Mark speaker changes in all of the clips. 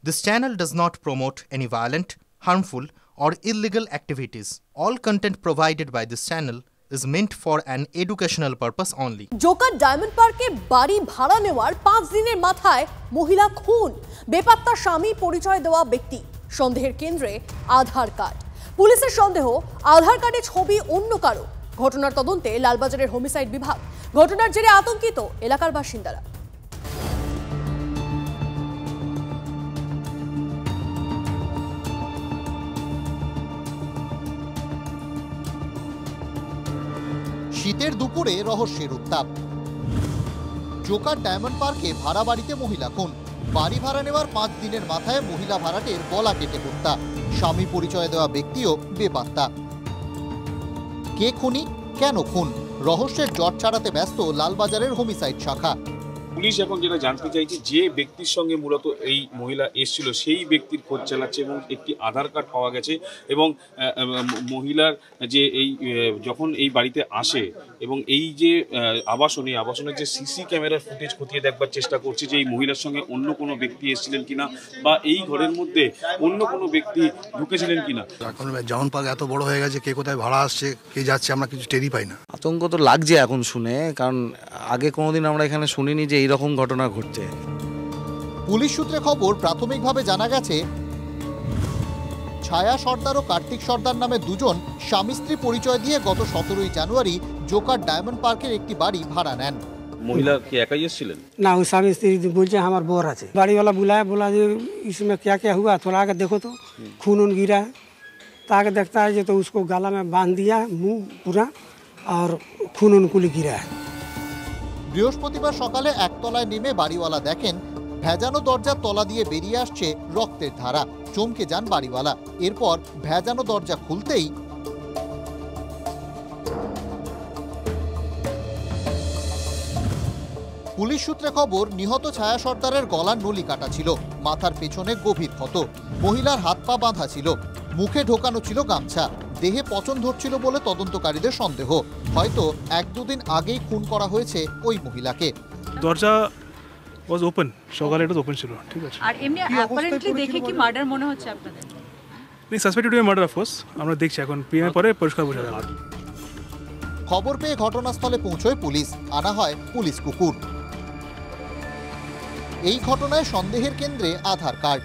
Speaker 1: This channel does not promote any violent, harmful, or illegal activities. All content provided by this channel is meant for an educational purpose only.
Speaker 2: Joker diamond পার্কে বাড়ি ভাড়া নেওয়ার 5 দিনের মাথায় মহিলা খুন, বেপাত্তা স্বামী পরিচয় দেওয়া ব্যক্তি, সন্দেহের কেন্দ্রে আধার কার্ড। পুলিশের সন্দেহ আধার কার্ডে ছবি অন্য কারো। ঘটনার তদন্তে লালবাজারের হোমিসাইড বিভাগ। ঘটনার জেরে আতঙ্কিত এলাকার বাসিন্দারা।
Speaker 3: শীতের দুপুরে রহস্যের উত্তাপ। জোকার ডায়মন্ড পার্কে ভাড়া বাড়িতে মহিলা খুন, বাড়ি ভাড়া নেওয়ার 5 দিনের মাথায় মহিলা ভাড়াটের গলা কেটে হত্যা, স্বামী পরিচয় দেওয়া ব্যক্তিও বেপাত্তা। কে খুনি, কেন খুন, রহস্যের জট ছাড়াতে ব্যস্ত লালবাজারের হোমিসাইড শাখা।
Speaker 4: পুলিশ এখন যেটা জানতে চাইছে, যে ব্যক্তির সঙ্গে মূলত এই মহিলা এসেছিল সেই ব্যক্তির খোঁজ চালাচ্ছে এবং একটি আধার কার্ড পাওয়া গেছে এবং মহিলার যে এই যখন এই বাড়িতে আসে এবং এই যে আবাসনের যে সিসি ক্যামেরার ফুটেজ খতিয়ে দেখবার চেষ্টা করছে যে এই মহিলার সঙ্গে অন্য কোনো ব্যক্তি এসেছিলেন কিনা বা এই ঘরের মধ্যে অন্য কোনো ব্যক্তি ঢুকেছিলেন কিনা।
Speaker 5: এখন যেমন পার্ক এত বড় হয়ে গেছে, কে কোথায় ভাড়া আসছে, কে যাচ্ছে, আমরা কিছু টেরই পাই না।
Speaker 6: আতঙ্ক তো লাগছে এখন শুনে, কারণ আগে কোনোদিন আমরা এখানে শুনিনি যে এইরকম ঘটনা ঘটছে।
Speaker 3: পুলিশ সূত্রে খবর, প্রাথমিকভাবে জানা গেছে ছায়া সর্দার ও কার্তিক সর্দার নামে দুজন স্বামী স্ত্রী পরিচয় দিয়ে গত 17 জানুয়ারি জোকার ডায়মন্ড পার্কের একটি বাড়ি ভাড়া নেন।
Speaker 4: মহিলা কি একাই এসেছিলেন?
Speaker 7: না, वो स्वामी स्त्री बोलते हमारे बोर है। बाड़ी वाला बुलाया, बोला जो इसमें क्या क्या हुआ, थोड़ा आके देखो तो खून उन गिरा है। तो आके देखता है जो तो उसको गला में बांध दिया, मुंह पूरा, और खून उनकुली गिरा है।
Speaker 3: বৃহস্পতিবার সকালে একতলায় নেমে বাড়িওয়ালা দেখেন ভেজানো দরজার তলা দিয়ে বেরিয়ে আসছে রক্তের ধারা। চমকে যান বাড়িওয়ালা। এরপর ভেজানো দরজা খুলতেই পুলিশ সূত্রে খবর, নিহত ছায়া সর্দারের গলার নলি কাটা ছিল, মাথার পেছনে গভীর ক্ষত, মহিলার হাত পা বাঁধা ছিল, মুখে ঢোকানো ছিল গামছা, দেহে পচন ধরছিল বলে তদন্তকারীদের সন্দেহ। হয়তো 1-2 দিন আগেই খুন করা হয়েছে ওই মহিলাকে।
Speaker 8: দরজা ওয়াজ ওপেন, সকালে এটা ওপেন ছিল, ঠিক আছে।
Speaker 9: আর এমনি অ্যাপারেন্টলি দেখে কি মার্ডার মনে হচ্ছে আপনাদের?
Speaker 8: সাসপেক্টেড মার্ডার অফ কোর্স, আমরা দেখছি এখন পিএম পরে পরিষ্কার বোঝা যাবে।
Speaker 3: খবর পেয়ে ঘটনাস্থলে পৌঁছয় পুলিশ, আনা হয় পুলিশ কুকুর। এই ঘটনায় সন্দেহের কেন্দ্রে আধার কার্ড।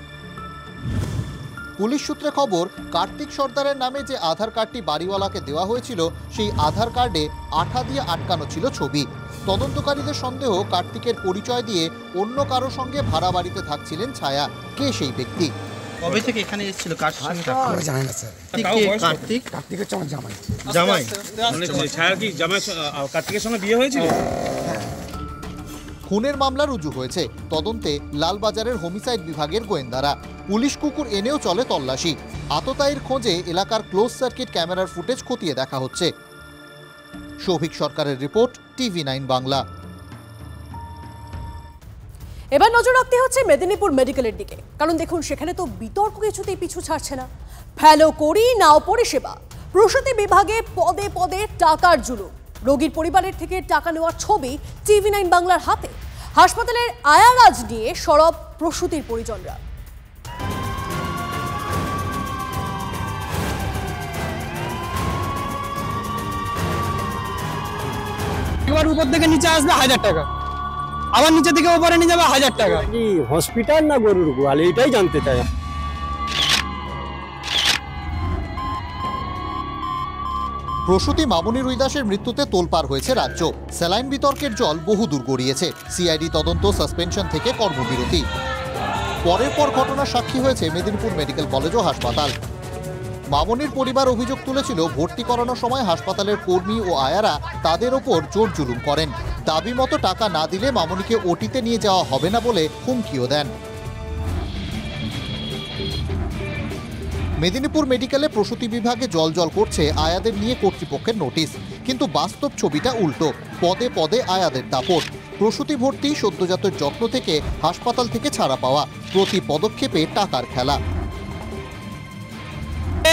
Speaker 3: পুলিশ সূত্রে খবর, কার্তিক সর্দারের নামে যে আধার কার্ডটি বাড়িওয়ালাকে দেওয়া হয়েছিল সেই আধার কার্ডে আঠা দিয়ে আটকানো ছিল ছবি। তদন্তকারীদের সন্দেহ, কার্তিকের পরিচয় দিয়ে অন্য কারো সঙ্গে ভাড়া বাড়িতে থাকছিলেন ছায়া। কে সেই ব্যক্তি?
Speaker 10: কবে থেকে এখানে এসেছিল?
Speaker 5: জানি না স্যার। কার্তিক হচ্ছে আমার জামাই।
Speaker 4: মানে ছায়া কি জামাই কার্তিকের সঙ্গে বিয়ে হয়েছিল?
Speaker 3: খুনের মামলা রুজু হয়েছে। তদন্তে লালবাজারের হোমিসাইড বিভাগের গোয়েন্দারা। পুলিশ কুকুর এনেও চলে তল্লাশি। আততায়ীর খোঁজে এলাকার ক্লোজ সার্কিট ক্যামেরার ফুটেজ খতিয়ে দেখা হচ্ছে। শৌভিক সরকারের রিপোর্ট, TV9 বাংলা।
Speaker 2: এবার নজর রাখতে হচ্ছে মেদিনীপুর মেডিকেলের দিকে, কারণ দেখুন সেখানে তো বিতর্ক কিছুতেই পিছু ছাড়ছে না। ফেলো করি নাও পরিষেবা, প্রসূতি বিভাগে পদে পদে টাকার জুলুম, রোগীর পরিবারের থেকে টাকা নেওয়ার ছবি TV9 বাংলার হাতে। হাসপাতালের আয়ারাজ নিয়ে সরব প্রসূতির পরিজনরা।
Speaker 7: একবার উপর থেকে নিচে আসবে 1000 টাকা, আবার নিচে থেকে উপরে নিয়ে যাবে 1000 টাকা। কি হসপিটাল না গরুর গোয়াল, এটাই জানতে চাই।
Speaker 3: প্রসূতি মামনি রুইদাসের মৃত্যুতে তোলপাড় হয়েছে রাজ্য। স্যালাইন বিতর্কের জল বহুদূর গড়িয়েছে। সিআইডি তদন্ত, সাসপেনশন থেকে কর্মবিরতি। পরের পর ঘটনার সাক্ষী হয়েছে মেদিনীপুর মেডিকেল কলেজ ও হাসপাতাল। মামনির পরিবার অভিযোগ তুলেছিল, ভর্তি করানোর সময় হাসপাতালের কর্মী ও আয়ারা তাদের ওপর জোর জুলুম করেন। দাবি মতো টাকা না দিলে মামনিকে ওটিতে নিয়ে যাওয়া হবে না বলে হুমকিও দেন। মেদিনীপুর মেডিকেলে প্রসূতি বিভাগে জল করছে আয়াদের নিয়ে কর্তৃপক্ষের নোটিশ, কিন্তু বাস্তব ছবিটা উল্টো। পদে পদে আয়াদের দাপট। প্রসূতি ভর্তি, সদ্যজাতের যত্ন থেকে হাসপাতাল থেকে ছাড়া পাওয়া, প্রতি পদক্ষেপে টাকার খেলা।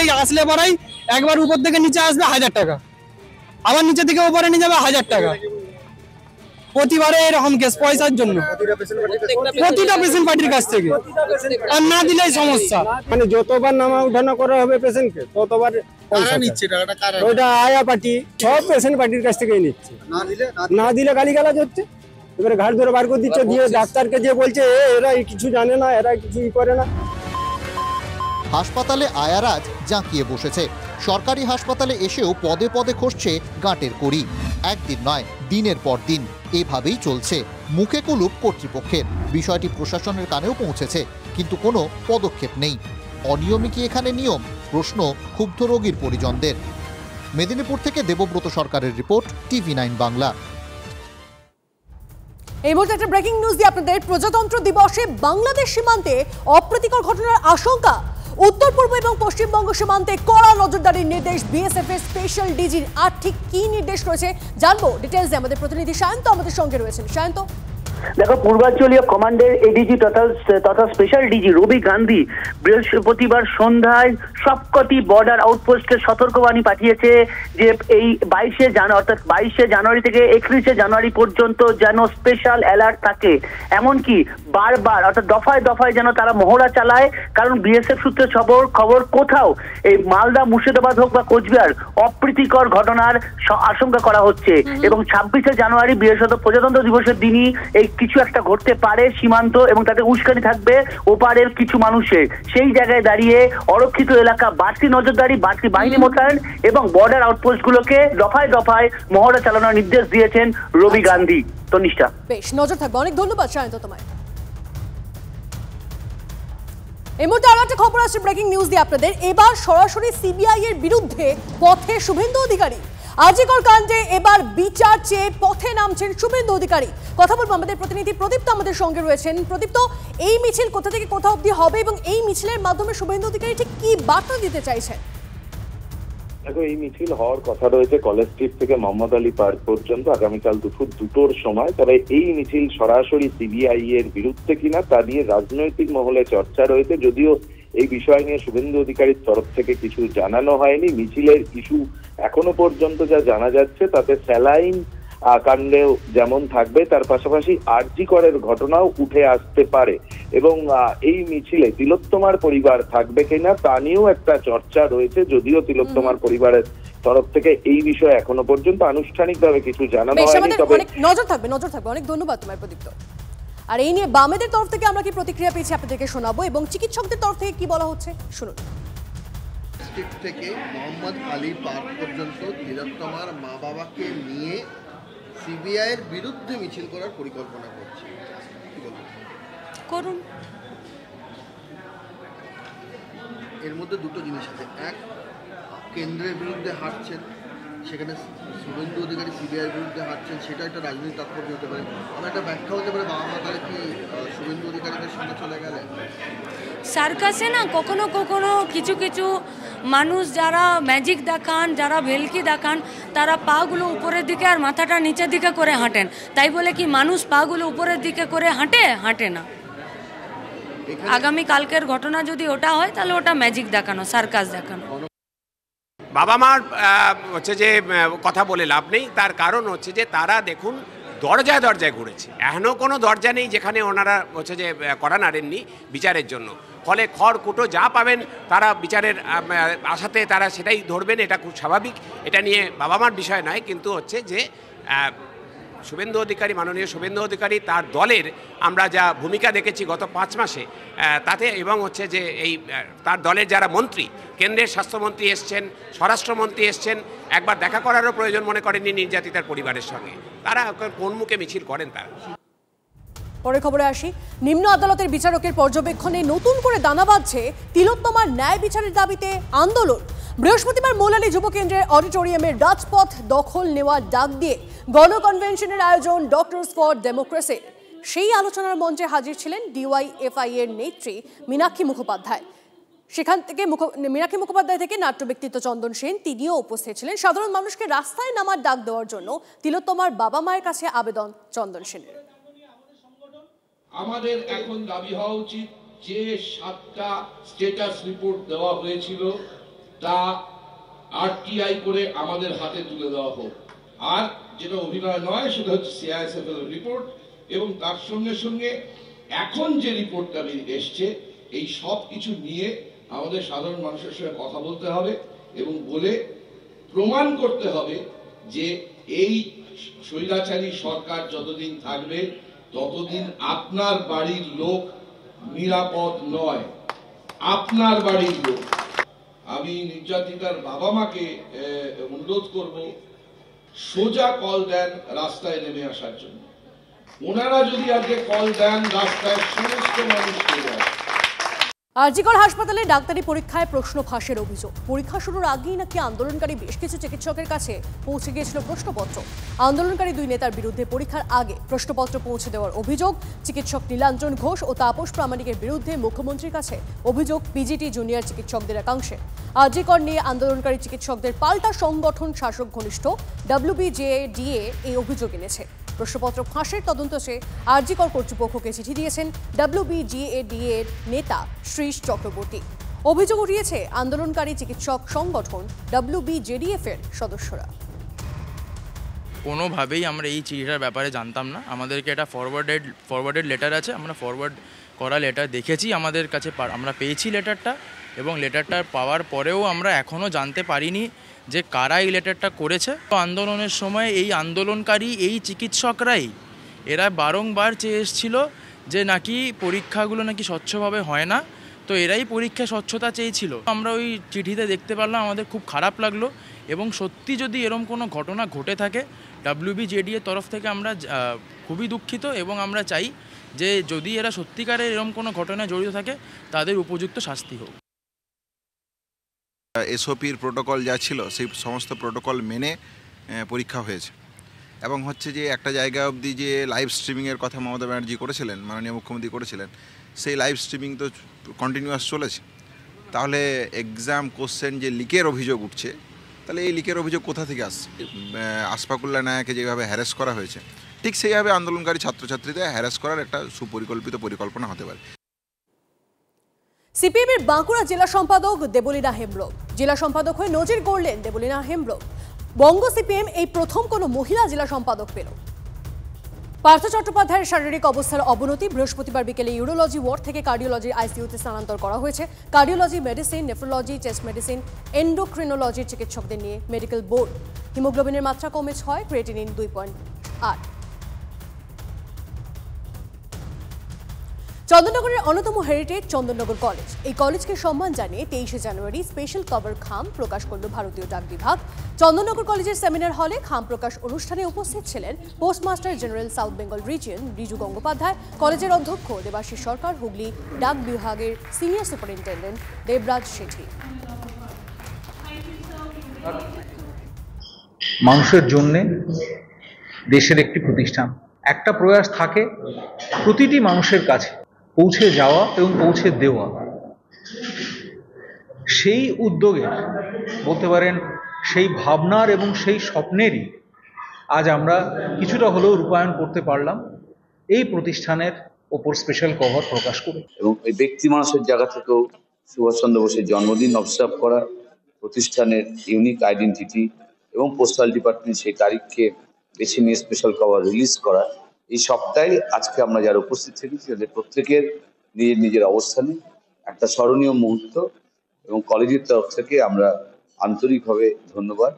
Speaker 7: এই আসলে পরেই একবার উপর থেকে নিচে আসবে 1000 টাকা, আবার নিচে থেকে উপরে নিয়ে যাবে 1000 টাকা। প্রতিবারে এরকম কেস পয়সার জন্য, প্রতিটা পেশেন্ট পার্টির কাছ থেকে, আর না দিলেই সমস্যা। মানে যতবার নামা উঠানো করা হবে পেশেন্টকে ততবার পয়সা নিচ্ছে, ওইটা আয়া পার্টি সব পেশেন্ট পার্টির কাছ থেকেই নিচ্ছে। না দিলে গালিগালাজ হচ্ছে, এবারে ঘাট ধরে বার করে দিচ্ছে, দিয়ে ডাক্তারকে দিয়ে বলছে এরা কিছু জানে না, এরা কিছুই করে না।
Speaker 3: হাসপাতালে আয়ারাজ জাঁকিয়ে বসেছে। সরকারি হাসপাতালে এসেও পদে পদে খসছে গাঁটের কড়ি। একদিন নয়, দিনের পর দিন এভাবেই চলছে। মুখে কুলুপ কর্তৃপক্ষের। বিষয়টি প্রশাসনের কানেও পৌঁছেছে, কিন্তু কোনো পদক্ষেপ নেই। অনিয়মই কি এখানে নিয়ম? প্রশ্ন ক্ষুব্ধ রোগীর পরিজনদের। মেদিনীপুর থেকে দেবব্রত সরকারের রিপোর্ট, TV9 বাংলা।
Speaker 2: এই মুহূর্তে একটা ব্রেকিং নিউজ দিয়ে আপনাদের। প্রজাতন্ত্র দিবসে বাংলাদেশ সীমান্তে অপ্রীতিকর ঘটনার আশঙ্কা। উত্তর পূর্ব এবং পশ্চিমবঙ্গ সীমান্তে কড়া নজরদারির নির্দেশ বিএসএফ এর স্পেশাল ডিজির। আর ঠিক কি নির্দেশ রয়েছে জানবো ডিটেইলসে। আমাদের প্রতিনিধি সায়ন্ত আমাদের সঙ্গে রয়েছেন। সায়ন্ত,
Speaker 10: দেখো, পূর্বাঞ্চলীয় কমান্ডের এডিজি তথা স্পেশাল ডিজি রবি গান্ধী বৃহস্পতিবার সন্ধ্যায় সবকটি বর্ডার আউটপোস্টকে সতর্কবাণী পাঠিয়েছে যে এই 22শে জানুয়ারি থেকে 31শে জানুয়ারি পর্যন্ত যেন স্পেশাল অ্যালার্ট থাকে। এমনকি বারবার অর্থাৎ দফায় দফায় যেন তারা মহড়া চালায়, কারণ বিএসএফ সূত্রে খবর কোথাও এই মালদা, মুর্শিদাবাদ হোক বা কোচবিহার অপ্রীতিকর ঘটনার আশঙ্কা করা হচ্ছে। এবং 26শে জানুয়ারি বৃহস্পতি প্রজাতন্ত্র দিবসের দিনই এই কিছু একটা ঘটতে পারে সীমান্ত, এবং তাতে উস্কানি থাকবে ওপারের কিছু মানুষের। সেই জায়গায় দাঁড়িয়ে অরক্ষিত এলাকা বাড়তি নজরদারি, বাড়তি বাহিনী মোতায়েন এবং বর্ডার আউটপোস্টগুলোকে দফায় দফায় মহড়া চালানোর নির্দেশ দিয়েছেন রবি গান্ধী। তনিষ্ঠা,
Speaker 2: বেশ নজর থাকবে। অনেক ধন্যবাদ সায়ন্ত তোমায়। এই মুহূর্তে আরো একটা খবর আসছে ব্রেকিং নিউজ দিয়ে আপনাদের। এবার সরাসরি সিবিআই এর বিরুদ্ধে পথে শুভেন্দু অধিকারী। আজিকর কাণ্ডে এবার বিচার চেয়ে পথে নামছেন শুভেন্দু অধিকারী। কথা বলবো, আমাদের প্রতিনিধি প্রদীপ্ত আমাদের সঙ্গে রয়েছেন। প্রদীপ্ত, এই মিছিল কোথা থেকে কোথা অবধি হবে এবং এই মিছিলের মাধ্যমে শুভেন্দু অধিকারী ঠিক কি বার্তা দিতে চাইছেন?
Speaker 11: দেখো, এই মিছিল হওয়ার কথা রয়েছে কলেজ স্ট্রিট থেকে মোহাম্মদ আলী পার্ক পর্যন্ত আগামীকাল দুপুর 2টোর সময়। তবে এই মিছিল সরাসরি সিবিআই এর বিরুদ্ধে কিনা তা নিয়ে রাজনৈতিক মহলে চর্চা রয়েছে, যদিও এই বিষয় নিয়ে শুভেন্দু অধিকারীর তরফ থেকে কিছু জানানো হয়নি। মিছিলের ইস্যু এখনো পর্যন্ত যা জানা যাচ্ছে তাতে স্যালাইন কাণ্ডেও যেমন থাকবে, তার পাশাপাশি আরজি করের ঘটনাও উঠে আসতে পারে। এবং এই মিছিলে তিলোত্তমার পরিবার থাকবে কিনা তা নিয়েও একটা চর্চা রয়েছে, যদিও তিলোত্তমার পরিবারের তরফ থেকে এই বিষয়ে এখনো পর্যন্ত আনুষ্ঠানিকভাবে কিছু জানানো হয়নি। তবে
Speaker 2: নজর থাকবে। অনেক ধন্যবাদ তোমায় প্রদীপ্ত। আর এই নিয়ে বামেদের তরফ থেকে আমরা কি প্রতিক্রিয়া পেয়েছি আপনাদেরকে শোনাবো, এবং চিকিৎসকদের তরফ থেকে কি বলা হচ্ছে শুনুন।
Speaker 12: স্ট্রিট থেকে মোহাম্মদ আলী পার্ক পর্যন্ত তিলোত্তমার মা বাবাকে নিয়ে সিবিআই এর বিরুদ্ধে মিছিল করার পরিকল্পনা করছে।
Speaker 9: করুন।
Speaker 12: এর মধ্যে দুটো জিনিস আছে। এক, কেন্দ্রের বিরুদ্ধে হাঁটছেন, সেখানে শুভেন্দু অধিকারী সিবিআই বিরুদ্ধে হাঁটছেন, সেটা একটা রাজনৈতিক তাৎপর্য হতে পারে। আমার একটা ব্যাখ্যা হতে পারে, বাবা মা তাহলে কি শুভেন্দু অধিকারীদের সঙ্গে চলে গেলেন?
Speaker 9: সার্কাসে না কখনো কখনো কিছু কিছু মানুষ যারা ম্যাজিক দেখান, যারা ভেলকি দেখান, তারা পাগুলো উপরের দিকে আর মাথাটা নিচের দিকে করে হাঁটেন। তাই বলে কি মানুষ পাগুলো উপরের দিকে করে হাঁটে না। আগামী কালকের ঘটনা যদি ওটা হয় তাহলে ওটা ম্যাজিক দেখানো, সার্কাস দেখানো।
Speaker 13: বাবা মার হচ্ছে যে কথা বলে লাভ নেই। তার কারণ হচ্ছে যে তারা দেখুন দরজায় দরজায় ঘুরেছে, এখনও কোনো দরজা নেই যেখানে ওনারা হচ্ছে যে করা নাড়েননি বিচারের জন্য। ফলে খড়কুটো যা পাবেন তারা বিচারের আশাতে তারা সেটাই ধরবেন, এটা খুব স্বাভাবিক। এটা নিয়ে বাবা মার বিষয় নয়, কিন্তু হচ্ছে যে শুভেন্দু অধিকারী, মাননীয় শুভেন্দু অধিকারী তার দলের আমরা যা ভূমিকা দেখেছি গত 5 মাসে তাতে, এবং হচ্ছে যে এই তার দলের যারা মন্ত্রী, কেন্দ্রের স্বাস্থ্যমন্ত্রী এসছেন, স্বরাষ্ট্রমন্ত্রী এসছেন, একবার দেখা করারও প্রয়োজন মনে করেননি নির্যাতিতার পরিবারের সঙ্গে। তারা কোন মুখে মিছিল করেন তারা।
Speaker 2: পরের খবরে আসি। নিম্ন আদালতের বিচারকের পর্যবেক্ষণে নতুন করে দানা বাঁধছে তিলোত্তমার ন্যায় বিচারের দাবিতে আন্দোলন। বৃহস্পতিবার মৌলালী যুব কেন্দ্রের অডিটোরিয়ামের রাজপথ দখল নেওয়ার ডাক দিয়ে গণকনভেনশনের আয়োজন ডক্টরস ফর ডেমোক্রেসি। সেই আলোচনার মঞ্চে হাজির ছিলেন ডিওয়াইএফআই এর নেত্রী মীনাক্ষী মুখোপাধ্যায়। সেখান থেকে মীনাক্ষী মুখোপাধ্যায় থেকে নাট্য ব্যক্তিত্ব চন্দন সেন, তিনিও উপস্থিত ছিলেন। সাধারণ মানুষকে রাস্তায় নামার ডাক দেওয়ার জন্য তিলোত্তমার বাবা মায়ের কাছে আবেদন চন্দন সেনের।
Speaker 14: আমাদের এখন দাবি হওয়া উচিত যে 7টা স্ট্যাটাস রিপোর্ট দেওয়া হয়েছিল তা আরটিআই করে আমাদের হাতে তুলে দেওয়া হোক। আর যেটা অভিনয় নয়, সেটা হচ্ছে সিআইএসএফ এর রিপোর্ট। এবং তার সঙ্গে সঙ্গে এখন যে রিপোর্টটা এসছে, এই সব কিছু নিয়ে আমাদের সাধারণ মানুষের সঙ্গে কথা বলতে হবে এবং বলে প্রমাণ করতে হবে যে এই স্বৈরাচারী সরকার যতদিন থাকবে ততদিন আপনার বাড়ির লোক নিরাপদ নয়, আপনার বাড়ির লোক। আমি নির্যাতিতার বাবা মাকে অনুরোধ করব, সোজা কল দেন রাস্তায় নেমে আসার জন্য। ওনারা যদি আজকে কল দেন, রাস্তায় সমস্ত মানুষ চলে আসে।
Speaker 2: আরজিকর হাসপাতালে ডাক্তারি পরীক্ষায় প্রশ্ন ফাঁসের অভিযোগ। পরীক্ষা শুরুর আগেই নাকি আন্দোলনকারী বেশ কিছু চিকিৎসকের কাছে পৌঁছে গিয়েছিল প্রশ্নপত্র। আন্দোলনকারী দুই নেতার বিরুদ্ধে পরীক্ষার আগে প্রশ্নপত্র পৌঁছে দেওয়ার অভিযোগ। চিকিৎসক নীলাঞ্জন ঘোষ ও তাপস প্রামাণিকের বিরুদ্ধে মুখ্যমন্ত্রীর কাছে অভিযোগ পিজিটি জুনিয়র চিকিৎসকদের একাংশে। আরজিকর নিয়ে আন্দোলনকারী চিকিৎসকদের পাল্টা সংগঠন শাসক ঘনিষ্ঠ WBJDA এই অভিযোগ এনেছে। প্রশ্নপত্র ফাঁসের তদন্ত চেয়ে আরজিকর কর্তৃপক্ষকে চিঠি দিয়েছেন WBJDA এর নেতা শ্রীশ চক্রবর্তী। অভিযোগ উঠিয়েছে আন্দোলনকারী চিকিৎসক সংগঠন WBJDF এর সদস্যরা।
Speaker 15: কোনোভাবেই আমরা এই চিঠিটার ব্যাপারে জানতাম না। আমাদেরকে এটা ফরওয়ার্ডেড লেটার আছে, আমরা ফরওয়ার্ড করা লেটার দেখেছি, আমাদের কাছে আমরা পেয়েছি লেটারটা, এবং লেটারটা পাওয়ার পরেও আমরা এখনও জানতে পারিনি যে কারা এই লেটারটা করেছে। আন্দোলনের সময় এই আন্দোলনকারী এই চিকিৎসকরাই এরা বারংবার চেয়ে এসেছিল যে নাকি পরীক্ষাগুলো নাকি স্বচ্ছভাবে হয় না, তো এরাই পরীক্ষা স্বচ্ছতা চেয়েছিল। আমরা ওই চিঠিতে দেখতে পারলাম, আমাদের খুব খারাপ লাগলো। এবং সত্যি যদি এরকম কোনো ঘটনা ঘটে থাকে, WBJDA তরফ থেকে আমরা খুবই দুঃখিত, এবং আমরা চাই যে যদি এরা সত্যিকারের এরকম কোনো ঘটনায় জড়িত থাকে তাদের উপযুক্ত শাস্তি হোক।
Speaker 16: এসওপির প্রোটোকল যা ছিল সেই সমস্ত প্রোটোকল মেনে পরীক্ষা হয়েছে, এবং হচ্ছে যে একটা জায়গা অবধি যে লাইভ স্ট্রিমিংয়ের কথা মমতা ব্যানার্জি করেছিলেন, মাননীয় মুখ্যমন্ত্রী করেছিলেন, সেই লাইভ স্ট্রিমিং তো কন্টিনিউয়াস চলেছে। তাহলে এক্সাম কোশ্চেন যে লিকের অভিযোগ উঠছে, তাহলে এই লিকের অভিযোগ কোথা থেকে আসছে? আশফাকুল্লাহ নায়াকে যেভাবে হ্যারাস করা হয়েছে, ঠিক সেইভাবে আন্দোলনকারী ছাত্রছাত্রীদের হ্যারাস করার একটা সুপরিকল্পিত পরিকল্পনা হতে পারে।
Speaker 2: সিপিএমের বাঁকুড়া জেলা সম্পাদক দেবলীনা হেমব্রম জেলা সম্পাদক হয়ে নজির গড়লেন দেবলীনা হেমব্রম। বঙ্গ সিপিএম এই প্রথম কোনো মহিলা জেলা সম্পাদক পেল। পার্থ চট্টোপাধ্যায়ের শারীরিক অবস্থার অবনতি, বৃহস্পতিবার বিকেলে ইউরোলজি ওয়ার্ড থেকে কার্ডিওলজির আইসিইউতে স্থানান্তর করা হয়েছে। Cardiology, medicine, nephrology, chest medicine, এন্ডোক্রিনোলজির চিকিৎসকদের নিয়ে মেডিকেল বোর্ড। হিমোগ্লোবিনের মাত্রা কমে 6, ক্রিয়েটিনিন 2.8। চন্দননগরের অন্যতম হেরিটেজ চন্দননগর কলেজ। এই কলেজকে সম্মান জানিয়ে 23শে জানুয়ারি স্পেশাল কভার খাম প্রকাশ করল ভারতীয় ডাক বিভাগ। চন্দননগর কলেজের সেমিনার হলে খাম প্রকাশ অনুষ্ঠানে উপস্থিত ছিলেন postmaster general south Bengal region Riju Gangopadhyay, কলেজের অধ্যক্ষ দেবাশিস সরকার, হুগলি ডাক বিভাগের সিনিয়র সুপারিনটেন্ডেন্ট দেবরাজ শেঠি।
Speaker 17: মানুষের জন্যে দেশের একটি প্রতিষ্ঠান, একটা প্রয়াস থাকে প্রতিটি মানুষের কাছে পৌঁছে যাওয়া এবং পৌঁছে দেওয়া। সেই উদ্যোগের বলতে পারেন সেই ভাবনার এবং সেই স্বপ্নেরই আজ আমরা কিছুটা হলেও রূপায়ণ করতে পারলাম এই প্রতিষ্ঠানের ওপর স্পেশাল কভার প্রকাশ করে।
Speaker 18: এবং এই ব্যক্তি মানুষের জায়গা থেকেও সুভাষচন্দ্র বোসের জন্মদিন অবজার্ভ করা, প্রতিষ্ঠানের ইউনিক আইডেন্টিটি এবং পোস্টাল ডিপার্টমেন্ট সেই তারিখকে বেছে নিয়ে স্পেশাল কভার রিলিজ করা, এই সপ্তাহে আজকে আমরা যারা উপস্থিত থেকেছি তাদের প্রত্যেকের নিজের নিজের অবস্থানে একটা স্মরণীয় মুহূর্ত, এবং কলেজের তরফ থেকে আমরা আন্তরিকভাবে ধন্যবাদ।